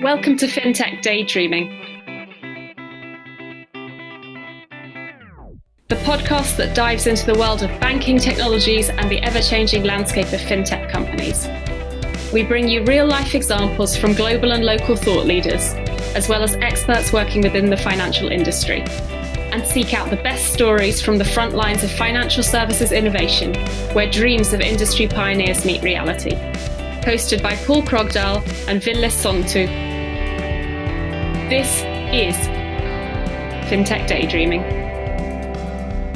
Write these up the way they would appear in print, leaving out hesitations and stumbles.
Welcome to Fintech Daydreaming, the podcast that dives into the world of banking technologies and the ever-changing landscape of fintech companies. We bring you real-life examples from global and local thought leaders, as well as experts working within the financial industry, and seek out the best stories from the front lines of financial services innovation, where dreams of industry pioneers meet reality. Hosted by Paul Krogdahl and Ville Sontu. This is Fintech Daydreaming.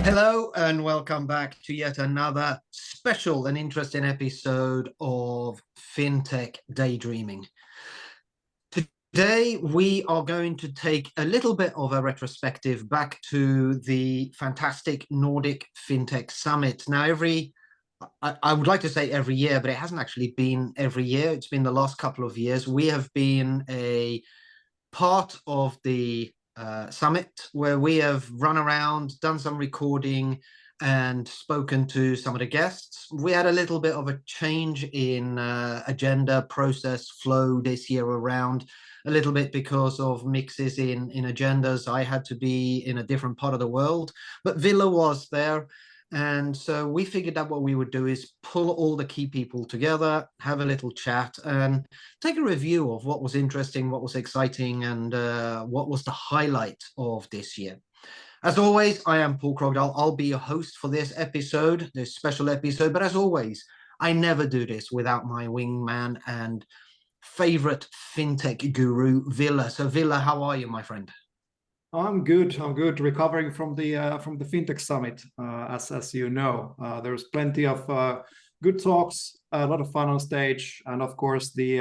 Hello and welcome back to yet another special and interesting episode of Fintech Daydreaming. Today we are going to take a little bit of a retrospective back to the fantastic Nordic Fintech Summit. Now I would like to say every year, but it hasn't actually been every year. It's been the last couple of years. We have been a part of the summit where we have run around, done some recording and spoken to some of the guests. We had a little bit of a change in agenda, process, flow this year around, a little bit because of mixes in agendas. I had to be in a different part of the world, but Ville was there. And so we figured out what we would do is pull all the key people together, have a little chat and take a review of what was interesting, what was exciting, and what was the highlight of this year. As always, I am Paul Krogdahl. I'll be your host for this episode, this special episode. But as always, I never do this without my wingman and favorite fintech guru, Ville. So Ville, how are you, my friend? I'm good. Recovering from the Fintech Summit, as you know, there's plenty of good talks, a lot of fun on stage, and of course we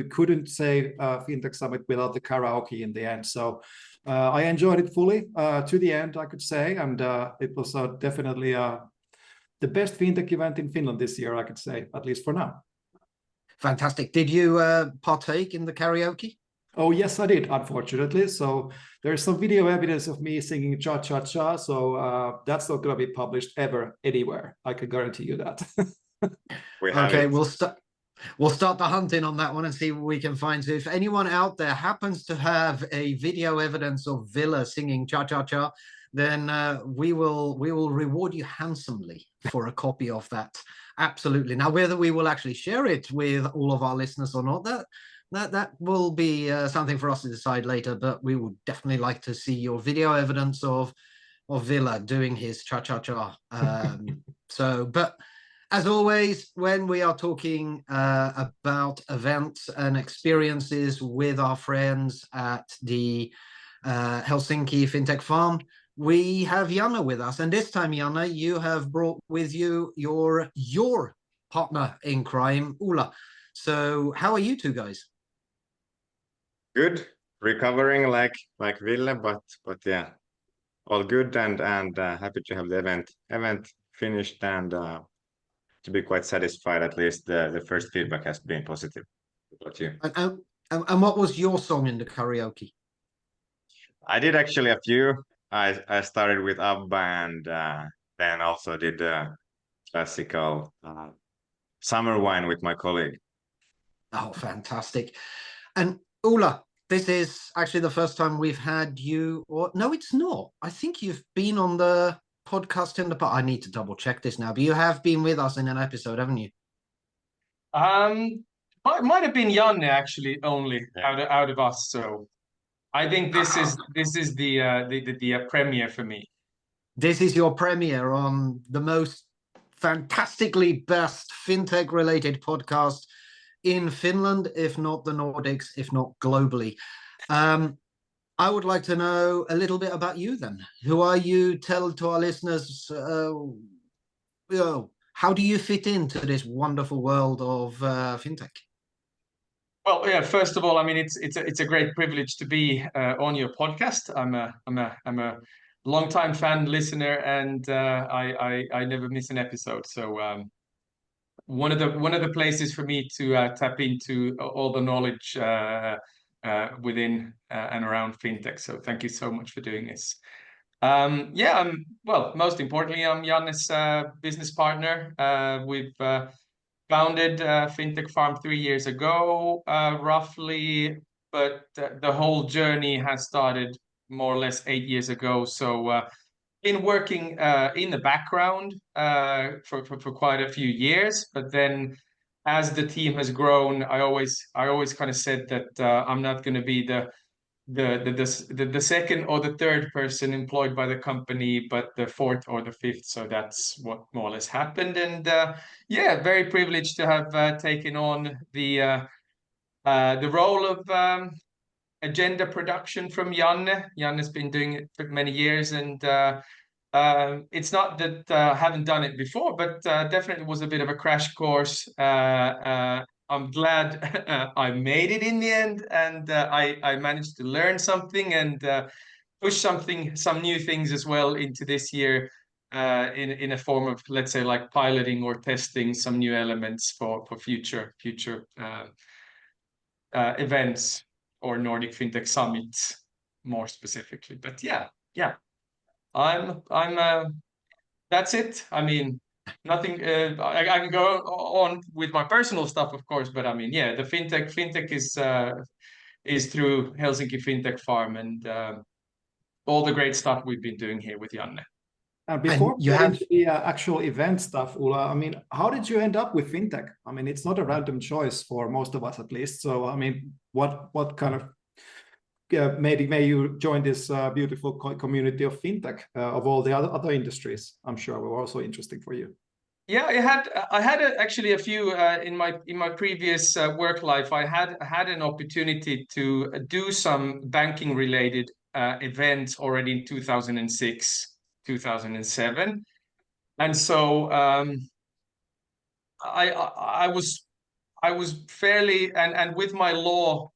couldn't say Fintech Summit without the karaoke in the end. So I enjoyed it fully to the end, I could say, and it was definitely the best fintech event in Finland this year, I could say, at least for now. Fantastic. Did you partake in the karaoke? Oh, yes, I did, unfortunately. So there's some video evidence of me singing cha-cha-cha. So that's not going to be published ever anywhere. I can guarantee you that. Okay, we'll start the hunting on that one and see what we can find. So if anyone out there happens to have a video evidence of Ville singing cha-cha-cha, then we will reward you handsomely for a copy of that. Absolutely. Now, whether we will actually share it with all of our listeners or not, that will be something for us to decide later, but we would definitely like to see your video evidence of Ville doing his cha-cha-cha. But as always, when we are talking about events and experiences with our friends at the Helsinki Fintech Farm, we have Janne with us. And this time, Janne, you have brought with you your partner in crime, Ola. So how are you two guys? Good, recovering like Ville, but yeah, all good and happy to have the event finished and to be quite satisfied. At least the first feedback has been positive. What about you? And what was your song in the karaoke? I did actually a few. I started with ABBA and then also did classical Summer Wine with my colleague. Oh, fantastic. And Ola, this is actually the first time we've had you, or no, it's not. I think you've been on the podcast in the past. I need to double check this now, but you have been with us in an episode, haven't you? Might have been Janne actually only out of us. So I think this is the premiere for me. This is your premiere on the most fantastically best fintech related podcast in Finland, if not the Nordics, if not globally. I would like to know a little bit about you then. Who are you? Tell to our listeners, how do you fit into this wonderful world of fintech? Well, yeah. First of all, I mean, it's a great privilege to be on your podcast. I'm a longtime fan, listener, and I never miss an episode. So one of the places for me to tap into all the knowledge within and around fintech. So thank you so much for doing this. Most importantly, I'm Janne's business partner. We've founded Fintech Farm 3 years ago, roughly but the whole journey has started more or less 8 years ago. So been working in the background for quite a few years, but then as the team has grown, I always kind of said that I'm not going to be the second or the third person employed by the company, but the fourth or the fifth. So that's what more or less happened. And yeah, very privileged to have taken on the role of agenda production from Janne. Janne's been doing it for many years, and it's not that I haven't done it before, but definitely was a bit of a crash course. I'm glad I made it in the end, and I managed to learn something and push some new things as well into this year in a form of, let's say, like piloting or testing some new elements for future events or Nordic Fintech Summits more specifically. But yeah. I'm that's it. I mean, nothing I can go on with my personal stuff, of course, but I mean, yeah, the fintech is through Helsinki Fintech Farm and all the great stuff we've been doing here with Janne. And before we get into the actual event stuff, Ola, I mean, how did you end up with fintech? I mean, it's not a random choice for most of us, at least. So, I mean, what kind of made you join this beautiful community of fintech of all the other industries? I'm sure were also interesting for you. Yeah, I had actually a few in my previous work life. I had an opportunity to do some banking related events already in 2006, 2007, and so I was fairly and with my law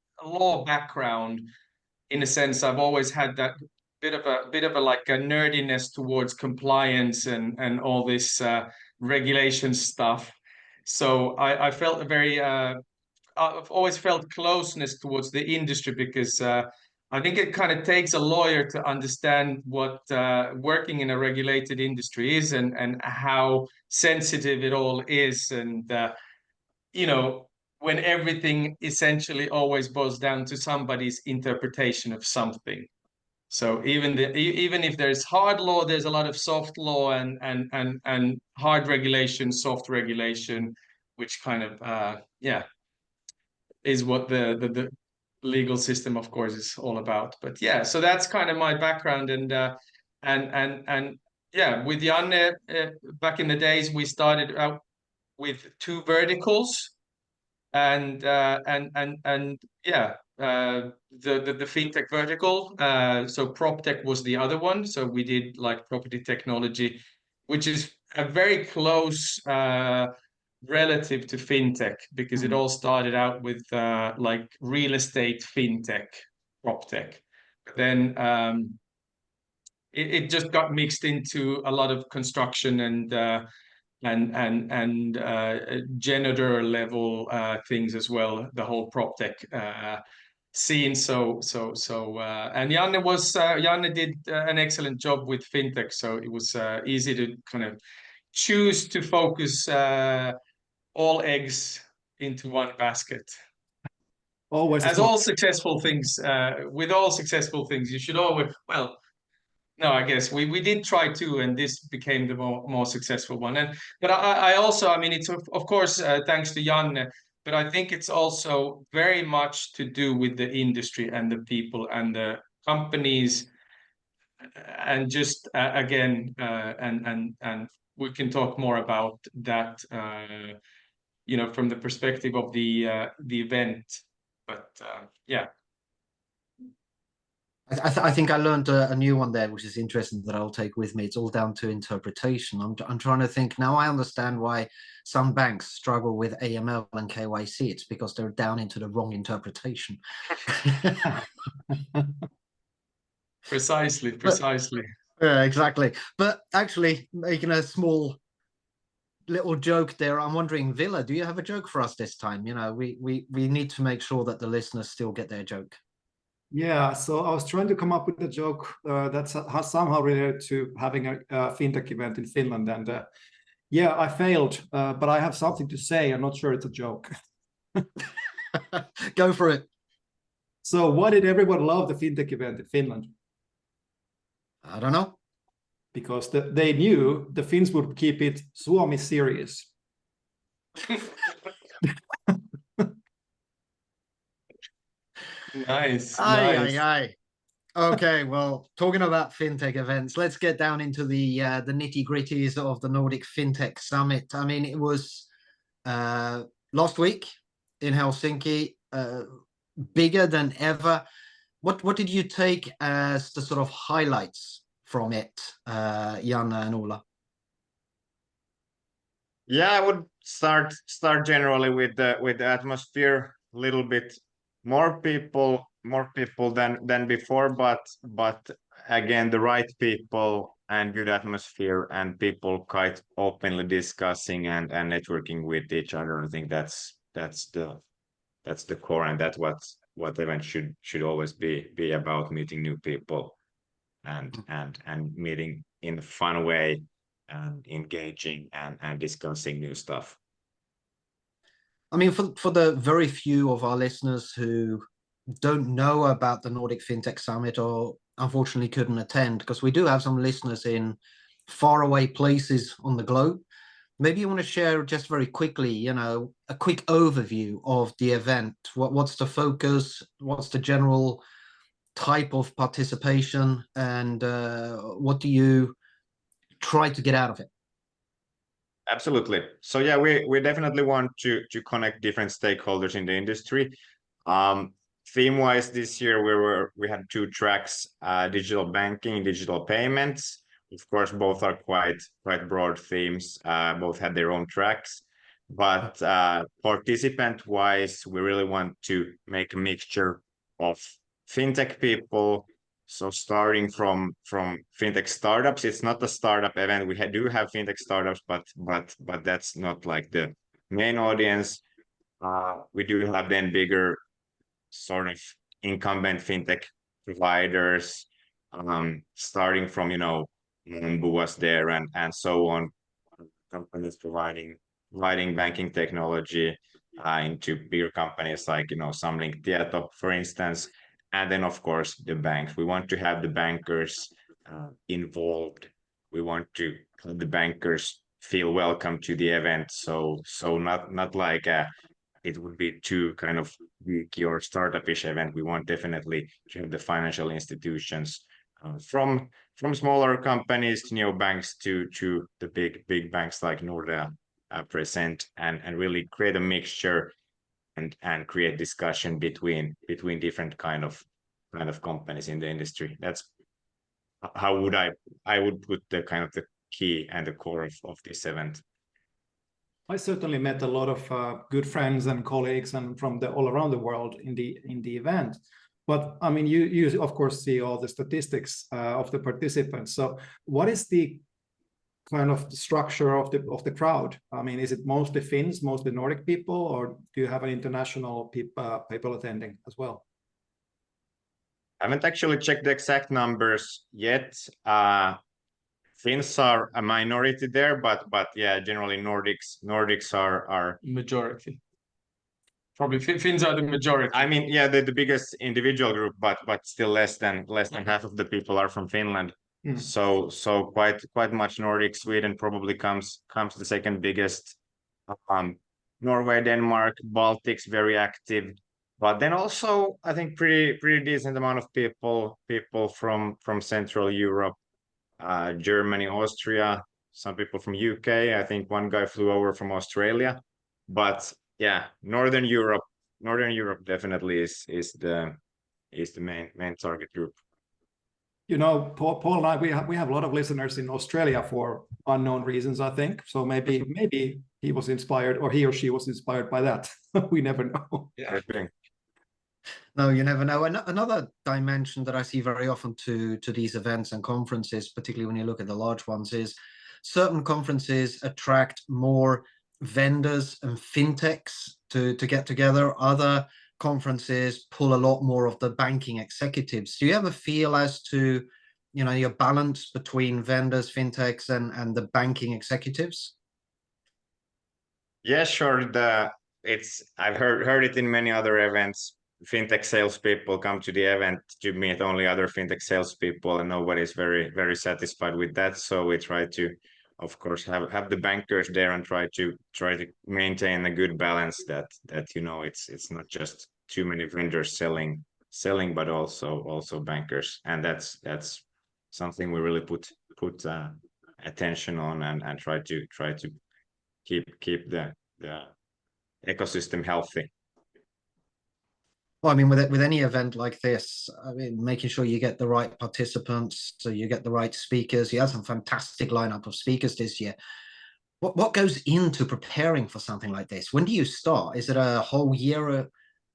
background. In a sense, I've always had that bit of a like a nerdiness towards compliance and all this regulation stuff. So I felt I've always felt closeness towards the industry because I think it kind of takes a lawyer to understand what working in a regulated industry is and how sensitive it all is. And you know, when everything essentially always boils down to somebody's interpretation of something. So even if there's hard law, there's a lot of soft law and hard regulation, soft regulation, which kind of is what the legal system, of course, is all about. But yeah, so that's kind of my background and yeah, with Janne back in the days, we started out with 2 verticals. And yeah, the fintech vertical. So PropTech was the other one. So we did like property technology, which is a very close relative to fintech because it all started out with like real estate fintech, PropTech. But then it just got mixed into a lot of construction and janitor level things as well, the whole PropTech scene. So and Janne did an excellent job with fintech, so it was easy to kind of choose to focus all eggs into one basket. Always, as all successful things with all successful things, you should always no, I guess we did try to, and this became the more successful one. But I also, I mean, it's of course thanks to Janne, but I think it's also very much to do with the industry and the people and the companies, and just again, and we can talk more about that, you know, from the perspective of the event. But yeah. I think I learned a new one there, which is interesting, that I'll take with me. It's all down to interpretation. I'm trying to think now. I understand why some banks struggle with AML and KYC. It's because they're down into the wrong interpretation. Precisely. Yeah, exactly. But actually, making a small little joke there, I'm wondering, Ville, do you have a joke for us this time? You know, we need to make sure that the listeners still get their joke. Yeah, so I was trying to come up with a joke that's somehow related to having a fintech event in Finland, and yeah, I failed, but I have something to say. I'm not sure it's a joke. Go for it. So why did everyone love the fintech event in Finland? I don't know. Because they knew the Finns would keep it Suomi serious. Nice, Aye, nice. aye, aye. Okay, well, talking about fintech events, let's get down into the nitty-gritties of the Nordic Fintech Summit. I mean, it was last week in Helsinki, bigger than ever. What did you take as the sort of highlights from it, Janne and Ola? Yeah, I would start generally with the atmosphere. A little bit more people than before, but again the right people and good atmosphere and people quite openly discussing and networking with each other. I think that's the core, and that's what event should always be about, meeting new people and meeting in a fun way and engaging and discussing new stuff. I mean, for the very few of our listeners who don't know about the Nordic Fintech Summit or unfortunately couldn't attend, because we do have some listeners in faraway places on the globe, maybe you want to share just very quickly, you know, a quick overview of the event. What's the focus? What's the general type of participation? And what do you try to get out of it? Absolutely. So yeah, we definitely want to connect different stakeholders in the industry. Theme-wise, this year we had two tracks: digital banking, digital payments. Of course, both are quite broad themes. Both had their own tracks, but participant-wise, we really want to make a mixture of fintech people. So starting from fintech startups, it's not a startup event. We do have fintech startups, but that's not like the main audience. We do have then bigger sort of incumbent fintech providers, starting from, you know, who was there and so on, companies providing banking technology into bigger companies like, you know, Samling Tieto, for instance. And then, of course, the banks. We want to have the bankers involved. We want to have the bankers feel welcome to the event. So not like it would be too kind of geeky or startup-ish event. We want definitely to have the financial institutions from smaller companies to neobanks to the big banks like Nordea present, and really create a mixture and create discussion between different kind of companies in the industry. That's how I would put the kind of the key and the core of this event. I certainly met a lot of good friends and colleagues and from all around the world in the event. But I mean, you of course see all the statistics of the participants. So what is the kind of the structure of the crowd? I mean, is it mostly Finns, mostly Nordic people, or do you have an international people attending as well? I haven't actually checked the exact numbers yet. Finns are a minority there, but yeah, generally Nordics are Majority. Probably Finns are the majority. I mean, yeah, the biggest individual group, but still less than half of the people are from Finland. Mm. So quite much Nordic. Sweden probably comes the second biggest. Norway, Denmark, Baltics very active, but then also I think pretty decent amount of people from Central Europe, Germany, Austria, some people from UK. I think one guy flew over from Australia, but yeah, Northern Europe definitely is the main target group. You know, Paul and I, we have a lot of listeners in Australia for unknown reasons, I think. So maybe he was inspired, or he or she was inspired by that. We never know. Yeah. No, you never know. Another dimension that I see very often to these events and conferences, particularly when you look at the large ones, is certain conferences attract more vendors and fintechs to get together. Other conferences pull a lot more of the banking executives. Do you ever feel as to, you know, your balance between vendors, fintechs, and the banking executives? Yeah, sure. I've heard it in many other events. fintech salespeople come to the event to meet only other fintech salespeople, and nobody's very satisfied with that. So we try to, of course, have the bankers there and try to maintain a good balance that it's not just too many vendors selling, but also bankers, and that's something we really put attention on and try to keep the ecosystem healthy. Well, I mean, with any event like this, I mean, making sure you get the right participants, so you get the right speakers. You had some fantastic lineup of speakers this year. What goes into preparing for something like this? When do you start? Is it a whole year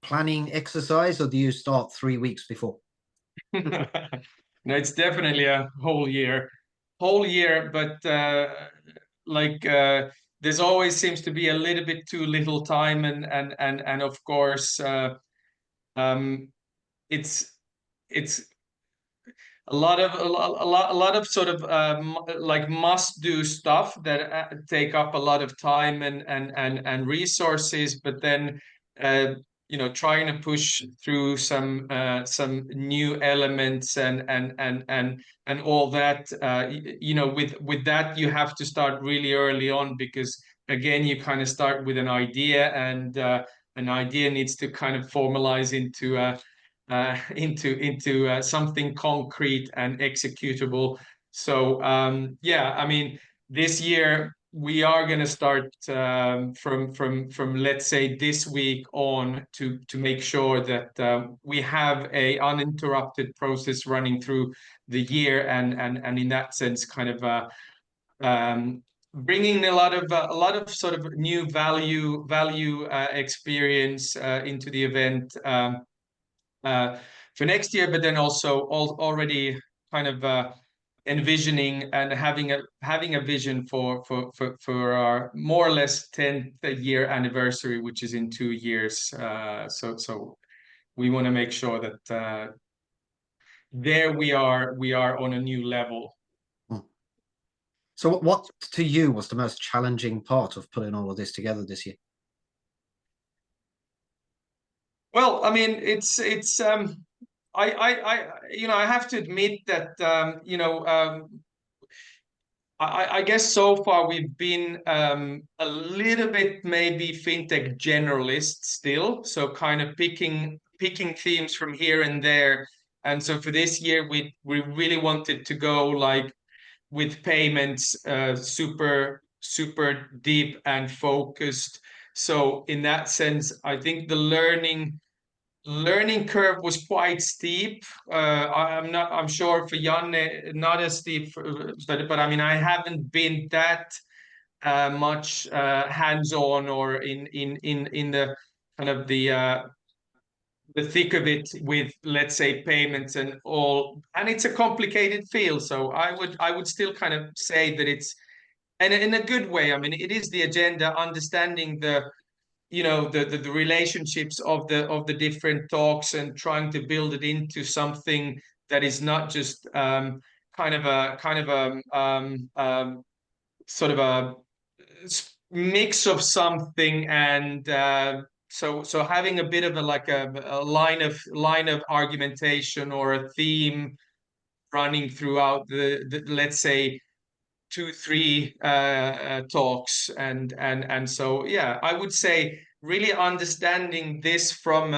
planning exercise, or do you start 3 weeks before? No, it's definitely a whole year, but there's always seems to be a little bit too little time, and of course it's a lot of sort of like must do stuff that take up a lot of time and resources, but then trying to push through some new elements and all that. With that you have to start really early on, because again you kind of start with an idea, and an idea needs to kind of formalize into something concrete and executable. So yeah, I mean, this year we are going to start from let's say this week on to make sure that we have a uninterrupted process running through the year, and in that sense kind of bringing a lot of sort of new value experience into the event for next year, but then also already kind of envisioning and having a vision for our more or less 10th year anniversary, which is in 2 years. So we want to make sure that there we are on a new level. So what to you was the most challenging part of putting all of this together this year? Well, I mean, it's I have to admit that I guess so far we've been a little bit maybe fintech generalists still, so kind of picking themes from here and there. And so for this year we really wanted to go like with payments super deep and focused. So in that sense, I think the learning curve was quite steep. I'm sure for Janne not as steep, but I mean I haven't been that much hands-on or in the kind of the thick of it with, let's say, payments and all, and it's a complicated field. So I would still kind of say that it's, and in a good way, I mean, it is the agenda, understanding the relationships of the different talks and trying to build it into something that is not just kind of a sort of a mix of something, and so having a bit of a line of argumentation or a theme running throughout the let's say 2-3 talks, and so yeah, I would say really understanding this from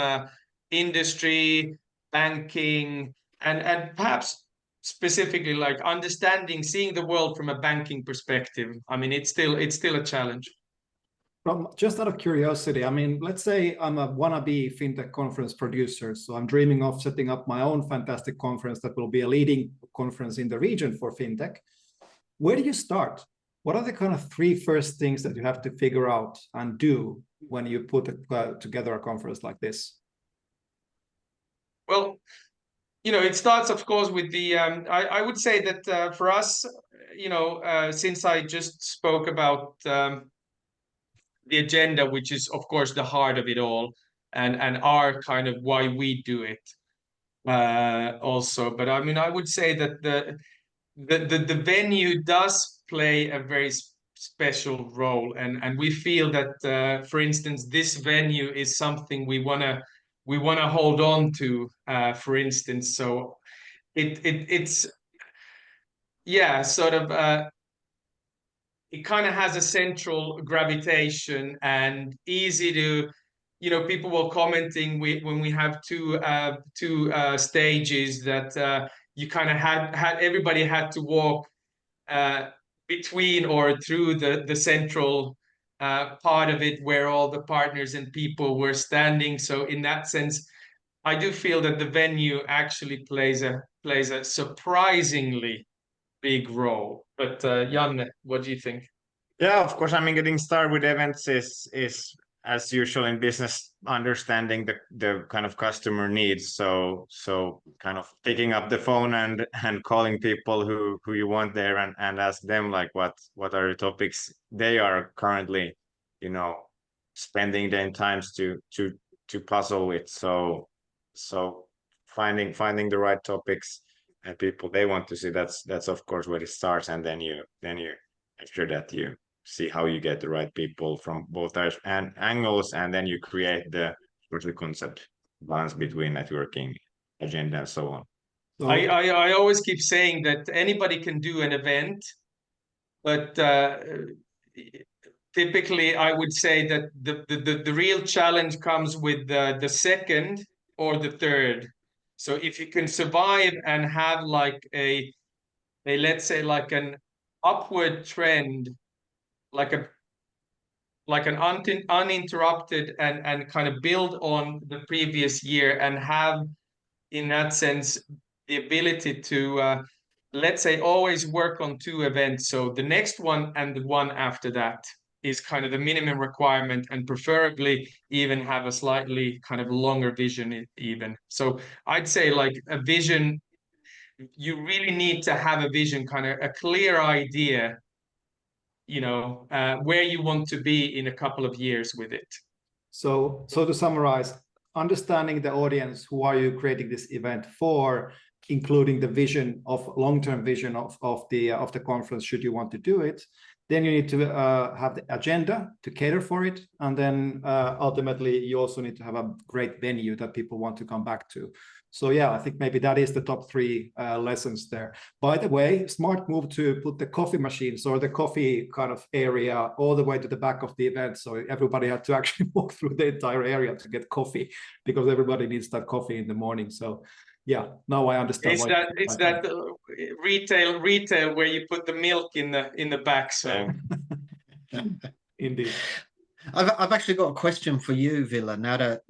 industry, banking, and perhaps specifically like understanding, seeing the world from a banking perspective. I mean, it's still a challenge. Just out of curiosity, I mean, let's say I'm a wannabe fintech conference producer, so I'm dreaming of setting up my own fantastic conference that will be a leading conference in the region for fintech. Where do you start? What are the kind of 3 first things that you have to figure out and do when you put together a conference like this? Well, it starts, of course, with the I would say that for us, since I just spoke about the agenda, which is of course the heart of it all, and our kind of why we do it also. But I mean, I would say that the venue does play a very special role, and we feel that for instance this venue is something we want to we want to hold on to, for instance. So it's sort of it kind of has a central gravitation and easy to, people were commenting when we have two stages that you kind of had everybody had to walk between or through the central part of it where all the partners and people were standing. So in that sense, I do feel that the venue actually plays a surprisingly big role. But Janne, what do you think? Yeah, of course. I mean, getting started with events is as usual in business, understanding the kind of customer needs. So kind of picking up the phone and calling people who you want there and ask them like what are the topics they are currently, spending their times to puzzle with. So finding the right topics and people they want to see, that's of course where it starts, and then you after that you see how you get the right people from both angles, and then you create the concept balance between networking, agenda, and so on. So, I always keep saying that anybody can do an event, but typically I would say that the real challenge comes with the second or the third. So if you can survive and have like a let's say like an upward trend, like an uninterrupted and kind of build on the previous year, and have in that sense the ability to let's say always work on two events. So the next one and the one after that is kind of the minimum requirement, and preferably even have a slightly kind of longer vision even. So I'd say like a vision, you really need to have a vision, kind of a clear idea, where you want to be in a couple of years with it. So to summarize, understanding the audience, who are you creating this event for, including the vision of long-term vision of the conference, should you want to do it. Then you need to have the agenda to cater for it, and then ultimately you also need to have a great venue that people want to come back to. So yeah, I think maybe that is the top three lessons there. By the way, smart move to put the coffee machines or the coffee kind of area all the way to the back of the event, so everybody had to actually walk through the entire area to get coffee, because everybody needs that coffee in the morning. So yeah, now I understand. It's that retail where you put the milk in the back. So indeed. I've actually got a question for you, Ville. Now that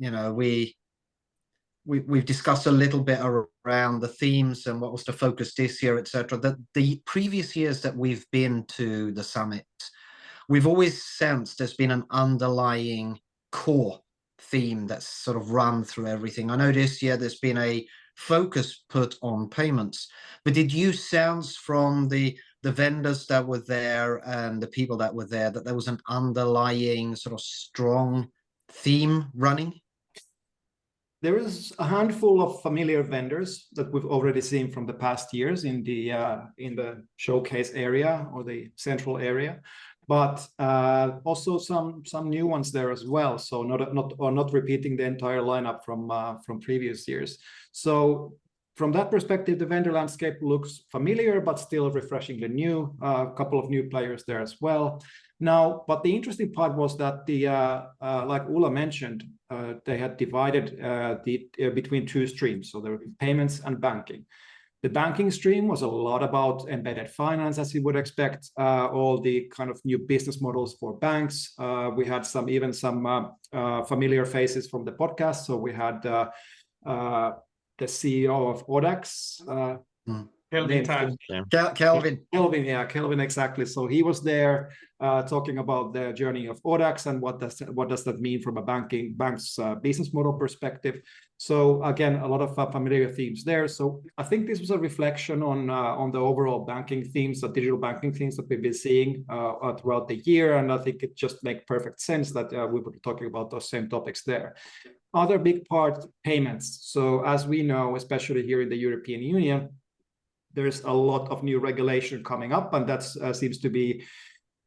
we've discussed a little bit around the themes and what was the focus this year, etc. The previous years that we've been to the summit, we've always sensed there's been an underlying core theme that's sort of run through everything. I know this year there's been a focus put on payments, but did you sense from the vendors that were there and the people that were there that there was an underlying sort of strong theme running? There is a handful of familiar vendors that we've already seen from the past years in the showcase area or the central area, but also some new ones there as well. So not repeating the entire lineup from previous years. So from that perspective, the vendor landscape looks familiar, but still refreshingly new. A couple of new players there as well. Now, but the interesting part was that like Ola mentioned, they had divided between two streams. So there were payments and banking. The banking stream was a lot about embedded finance, as you would expect, all the kind of new business models for banks. We had even some familiar faces from the podcast. So we had the CEO of Odax, Kelvin, exactly. So he was there talking about the journey of Odax and what does that mean from a bank's business model perspective. So again, a lot of familiar themes there. So I think this was a reflection on the overall banking themes, the digital banking themes that we've been seeing throughout the year, and I think it just makes perfect sense that we were talking about those same topics there. Other big part, payments. So as we know, especially here in the European Union, there's a lot of new regulation coming up, and that seems to be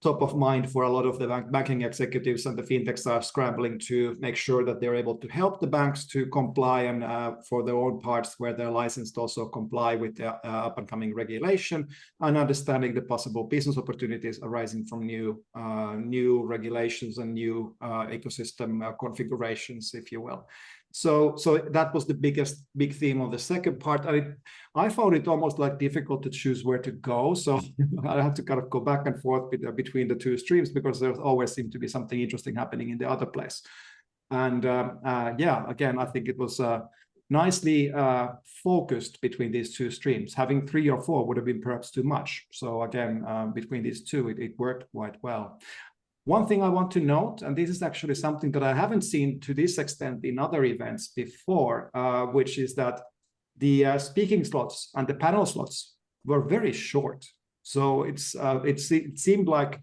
top of mind for a lot of the banking executives, and the fintechs are scrambling to make sure that they're able to help the banks to comply, and for their own parts where they're licensed also comply with the up and coming regulation, and understanding the possible business opportunities arising from new regulations and new ecosystem configurations, if you will. So that was the big theme of the second part. I found it almost like difficult to choose where to go. So I have to kind of go back and forth between the two streams, because there always seemed to be something interesting happening in the other place. And yeah, again, I think it was nicely focused between these two streams. Having 3 or 4 would have been perhaps too much. So again, between these two, it worked quite well. One thing I want to note, and this is actually something that I haven't seen to this extent in other events before, which is that the speaking slots and the panel slots were very short. So it seemed like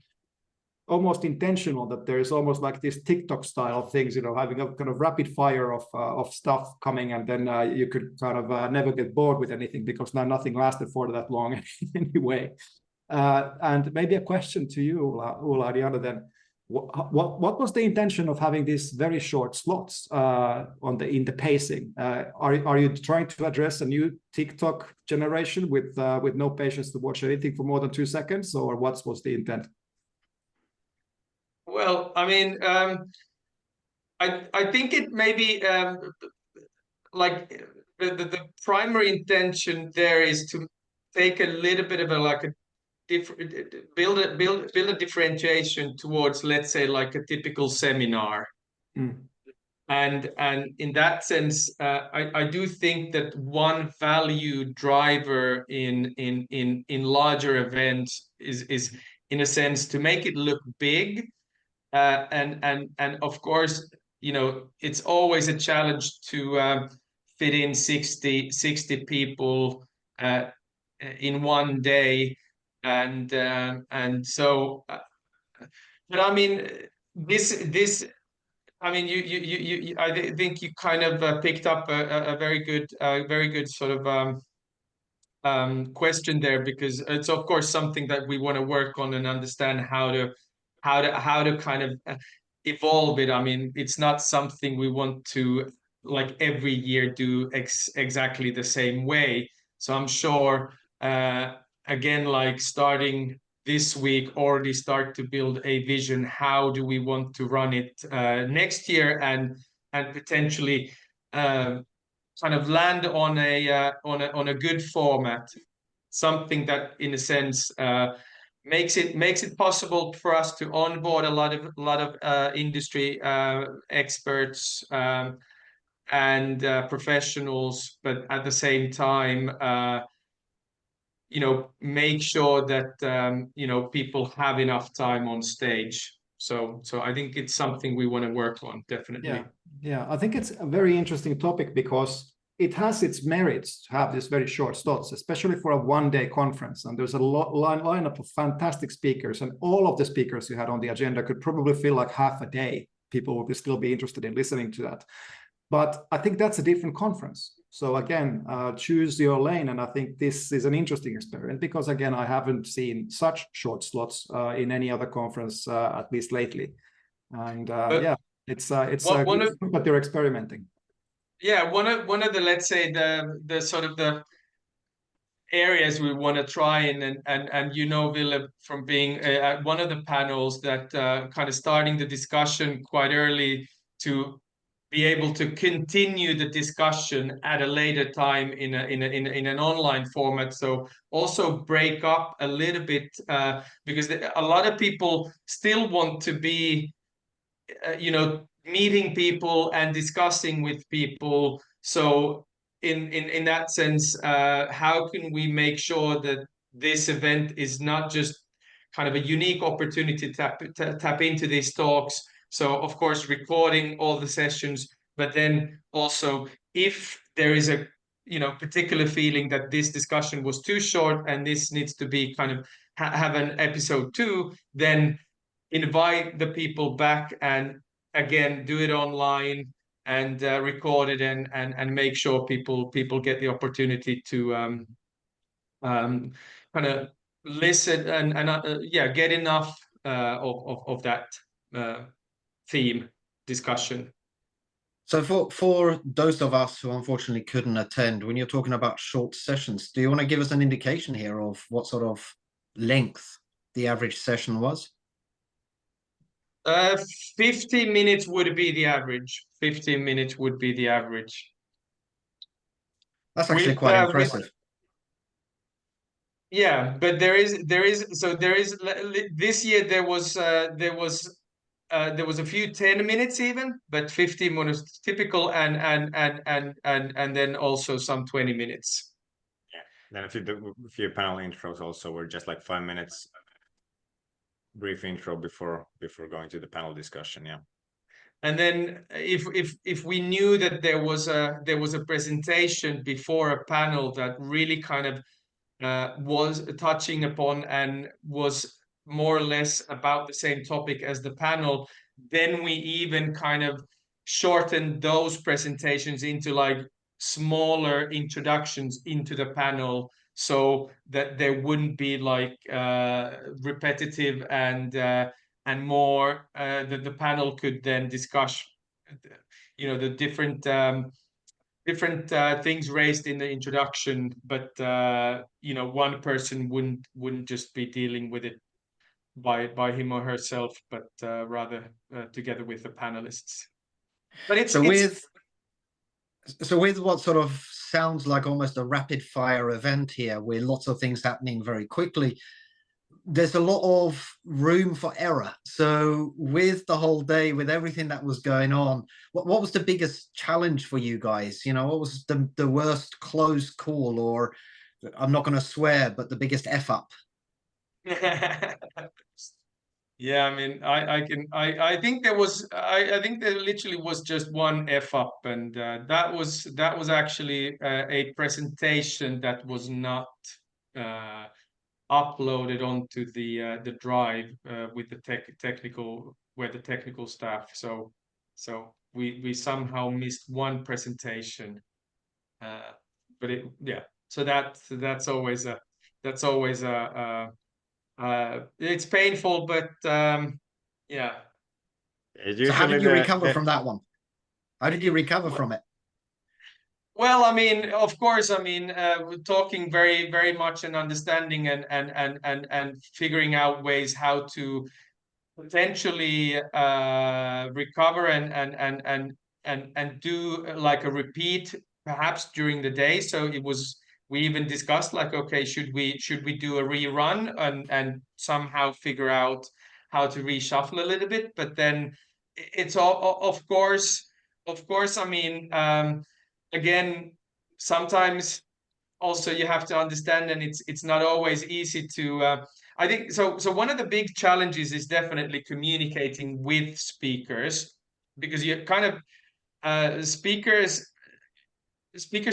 almost intentional, that there is almost like this TikTok style things, having a kind of rapid fire of stuff coming, and then you could kind of never get bored with anything, because now nothing lasted for that long anyway. And maybe a question to you, Ola, Janne, then. What was the intention of having these very short slots in the pacing? Are you trying to address a new TikTok generation with no patience to watch anything for more than 2 seconds, or what was the intent? Well, I mean, I think it maybe like the primary intention there is to take a little bit of a build a differentiation towards, let's say, like a typical seminar. And in that sense, I do think that one value driver in larger events is in a sense to make it look big, and of course, it's always a challenge to fit in 60 people in one day. And so, but I mean, this, I mean, you I think you kind of picked up a very good sort of question there, because it's of course something that we want to work on and understand how to kind of evolve it. I mean, it's not something we want to like every year do exactly the same way. So I'm sure. Again, like starting this week, already start to build a vision. How do we want to run it next year, and potentially kind of land on a good format, something that in a sense makes it possible for us to onboard a lot of industry experts and professionals, but at the same time. Make sure that people have enough time on stage. So I think it's something we want to work on, definitely. Yeah. I think it's a very interesting topic, because it has its merits to have these very short slots, especially for a one-day conference. And there's a lineup of fantastic speakers, and all of the speakers you had on the agenda could probably fill like half a day. People would still be interested in listening to that. But I think that's a different conference. So again, choose your lane. And I think this is an interesting experiment, because again, I haven't seen such short slots in any other conference, at least lately. And yeah, it's good that you're experimenting. Yeah, one of the, let's say, the sort of the areas we want to try and Ville, from being at one of the panels, that kind of starting the discussion quite early to be able to continue the discussion at a later time in an online format. So also break up a little bit, because a lot of people still want to be, meeting people and discussing with people. So in that sense, how can we make sure that this event is not just kind of a unique opportunity to tap into these talks? So of course, recording all the sessions, but then also if there is a particular feeling that this discussion was too short and this needs to be kind of have an episode 2, then invite the people back and again do it online and record it and make sure people get the opportunity to kind of listen and get enough of that theme discussion. So for those of us who unfortunately couldn't attend, when you're talking about short sessions, do you want to give us an indication here of what sort of length the average session was? 15 minutes would be the average. 15 minutes would be the average. That's actually quite impressive. Yeah, but there is this year there was a few 10 minutes even, but 15 was typical, and then also some 20 minutes. Then a few panel intros also were just like 5 minutes brief intro before going to the panel discussion. Yeah. And then if we knew that there was a presentation before a panel that really kind of was touching upon and was more or less about the same topic as the panel, then we even kind of shortened those presentations into like smaller introductions into the panel, so that there wouldn't be like repetitive and more that the panel could then discuss, the different things raised in the introduction, but one person wouldn't just be dealing with it by him or herself, but rather together with the panelists. But so with what sort of sounds like almost a rapid fire event here, with lots of things happening very quickly, there's a lot of room for error. So with the whole day, with everything that was going on, what was the biggest challenge for you guys? What was the worst close call, or I'm not going to swear, but the biggest F up? Yeah, I mean, I think there was, I think there literally was just one F up, and that was actually a presentation that was not uploaded onto the drive with the technical staff. So we somehow missed one presentation, but so that's always a it's painful, but yeah. So how did you recover from that one? How did you recover from it? Well, I mean, of course, I mean, we're talking very, very much and understanding and figuring out ways how to potentially recover and do like a repeat perhaps during the day. So we even discussed like, okay, should we do a rerun and somehow figure out how to reshuffle a little bit? But then it's all, of course, I mean, again, sometimes also you have to understand, and it's not always easy to I think so one of the big challenges is definitely communicating with speakers, because you kind of speakers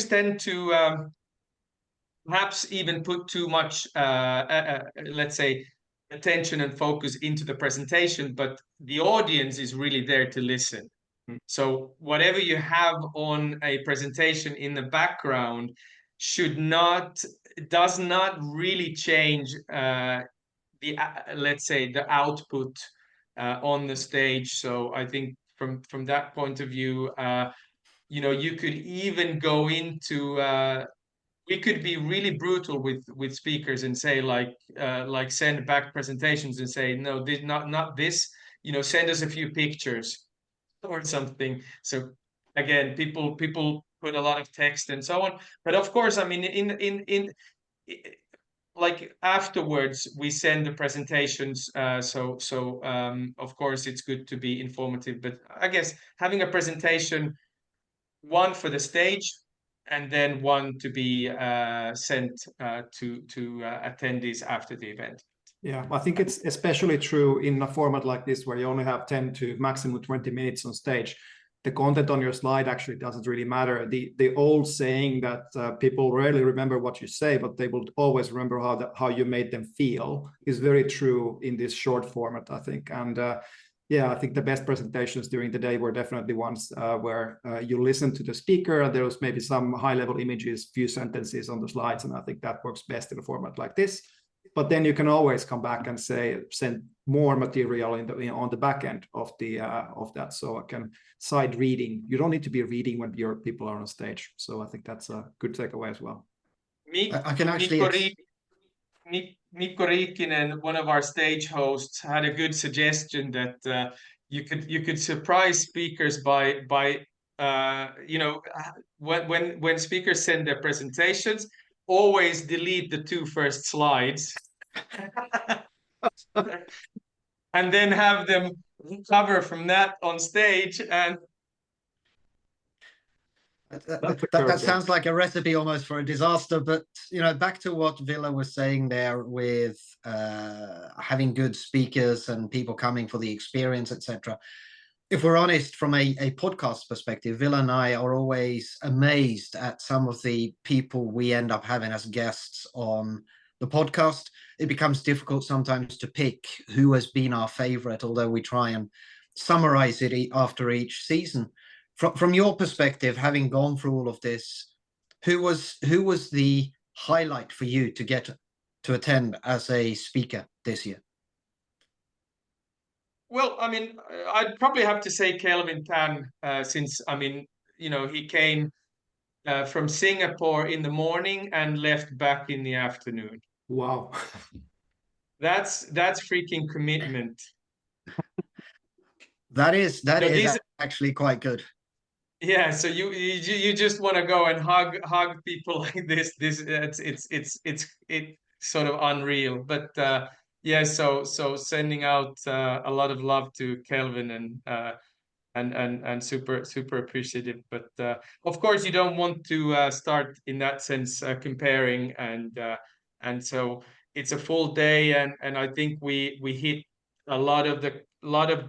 tend to perhaps even put too much let's say attention and focus into the presentation, but the audience is really there to listen. So whatever you have on a presentation in the background does not really change let's say the output on the stage. So I think from that point of view, you could even go into we could be really brutal with speakers and say like send back presentations and say, no, this not this, send us a few pictures or something. So again, people put a lot of text and so on. But of course, I mean, in like afterwards, we send the presentations. So of course, it's good to be informative. But I guess having a presentation, one for the stage, and then one to be sent to attendees after the event. Yeah, I think it's especially true in a format like this where you only have 10 to maximum 20 minutes on stage. The content on your slide actually doesn't really matter. The old saying that people rarely remember what you say, but they will always remember how you made them feel is very true in this short format, I think. And yeah, I think the best presentations during the day were definitely ones where you listen to the speaker and there was maybe some high-level images, few sentences on the slides, and I think that works best in a format like this. but then you can always come back and send more material on the back end of that. So I can side reading. You don't need to be reading when your people are on stage. So I think that's a good takeaway as well. I can actually. Mikko Riikkinen, one of our stage hosts, had a good suggestion that you could surprise speakers by when speakers send their presentations, always delete the 2 first slides and then have them recover from that on stage. And that sounds like a recipe almost for a disaster. But back to what Ville was saying there with having good speakers and people coming for the experience, etc. If we're honest, from a podcast perspective, Ville and I are always amazed at some of the people we end up having as guests on the podcast. It becomes difficult sometimes to pick who has been our favorite, although we try and summarize it after each season. From your perspective, having gone through all of this, who was the highlight for you to get to attend as a speaker this year? Well, I mean, I'd probably have to say Kelvin Tan, since, I mean, he came from Singapore in the morning and left back in the afternoon. Wow. That's freaking commitment. That is actually quite good. Yeah, so you just want to go and hug people like this. It's sort of unreal. But yeah, so sending out a lot of love to Kelvin and super appreciative. But of course, you don't want to start in that sense comparing, and so it's a full day, and I think we hit a lot of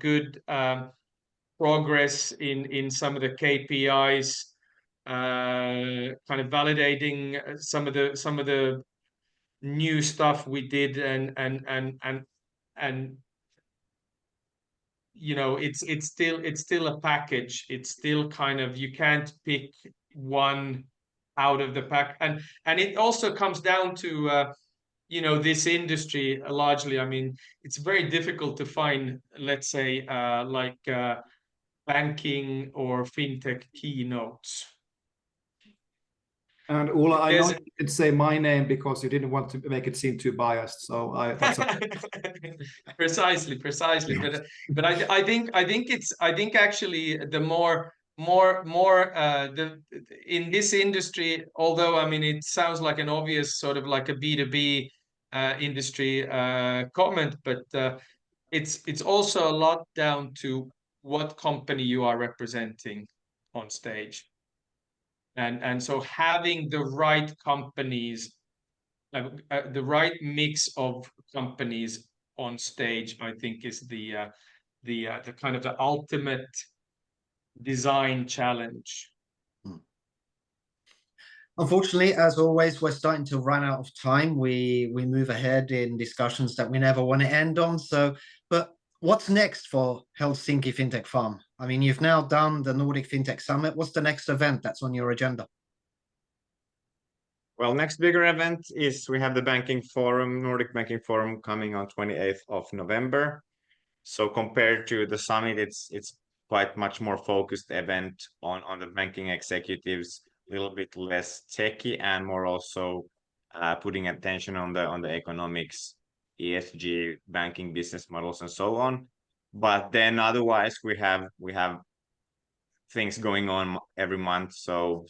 good progress in some of the KPIs, kind of validating some of the new stuff we did, and it's still a package. It's still kind of, you can't pick one out of the pack, and it also comes down to this industry largely. I mean, it's very difficult to find, let's say, banking or fintech keynotes. And Ola, I know you did say my name because you didn't want to make it seem too biased. So that's precisely. But I think actually the more in this industry, although I mean it sounds like an obvious sort of like a B2B industry comment, but it's also a lot down to what company you are representing on stage. And so having the right companies, the right mix of companies on stage, I think is the kind of the ultimate design challenge. Unfortunately, as always, we're starting to run out of time. We move ahead in discussions that we never want to end on. But what's next for Helsinki Fintech Farm? I mean, you've now done the Nordic Fintech Summit. What's the next event that's on your agenda? Well, next bigger event is we have the banking forum, Nordic Banking Forum, coming on 28th of November. So compared to the summit, it's quite much more focused event on the banking executives, a little bit less techy and more also putting attention on the economics, ESG, banking business models, and so on. But then otherwise we have things going on every month, so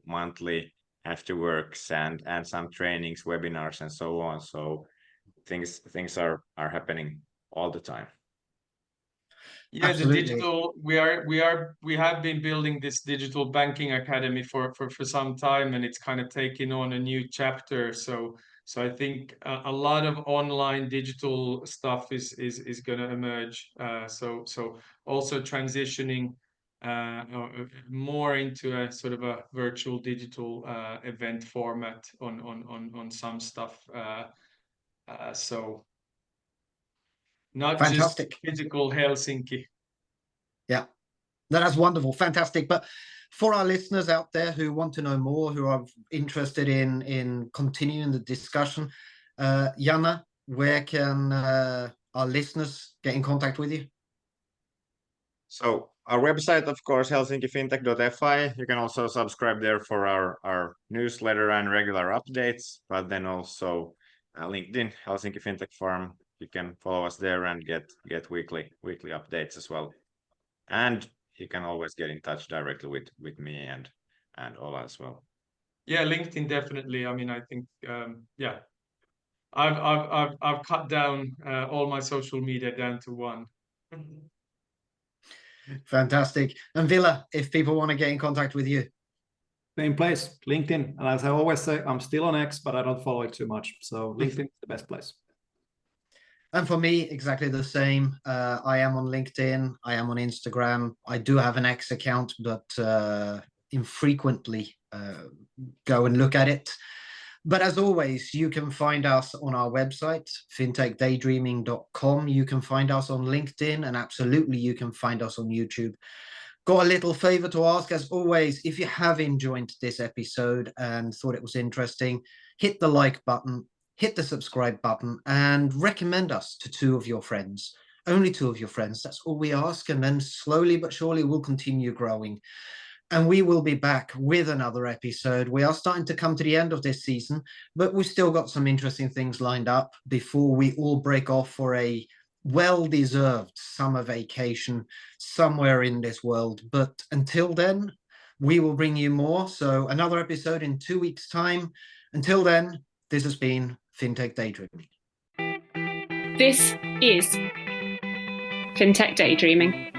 monthly afterworks and some trainings, webinars, and so on. So things are happening all the time. Yeah, Absolutely. the digital, we have been building this digital banking academy for some time, and it's kind of taking on a new chapter. So I think a lot of online digital stuff is going to emerge. So also transitioning more into a sort of a virtual digital event format on some stuff. So not Fantastic. just physical Helsinki. Yeah, that's wonderful. Fantastic. But for our listeners out there who want to know more, who are interested in continuing the discussion, Janne, where can our listeners get in contact with you? So our website, of course, helsinkifintech.fi. You can also subscribe there for our newsletter and regular updates, but then also LinkedIn, Helsinki Fintech Farm. You can follow us there and get weekly updates as well. And you can always get in touch directly with me and Ola as well. Yeah, LinkedIn definitely. I mean, I think yeah, I've cut down all my social media down to one. Fantastic. And Ville, if people want to get in contact with you? Same place, LinkedIn. And as I always say, I'm still on X, but I don't follow it too much. So LinkedIn is the best place. And for me, exactly the same. I am on LinkedIn. I am on Instagram. I do have an X account, but infrequently go and look at it. But as always, you can find us on our website, fintechdaydreaming.com. You can find us on LinkedIn, and absolutely you can find us on YouTube. Got a little favor to ask, as always. If you have enjoyed this episode and thought it was interesting, hit the like button, hit the subscribe button, and recommend us to 2 of your friends. Only 2 of your friends. That's all we ask. And then slowly but surely we'll continue growing. And we will be back with another episode. We are starting to come to the end of this season, but we've still got some interesting things lined up before we all break off for a well-deserved summer vacation somewhere in this world. But until then, we will bring you more. So another episode in 2 weeks' time. Until then, this has been Fintech Daydreaming. This is Fintech Daydreaming.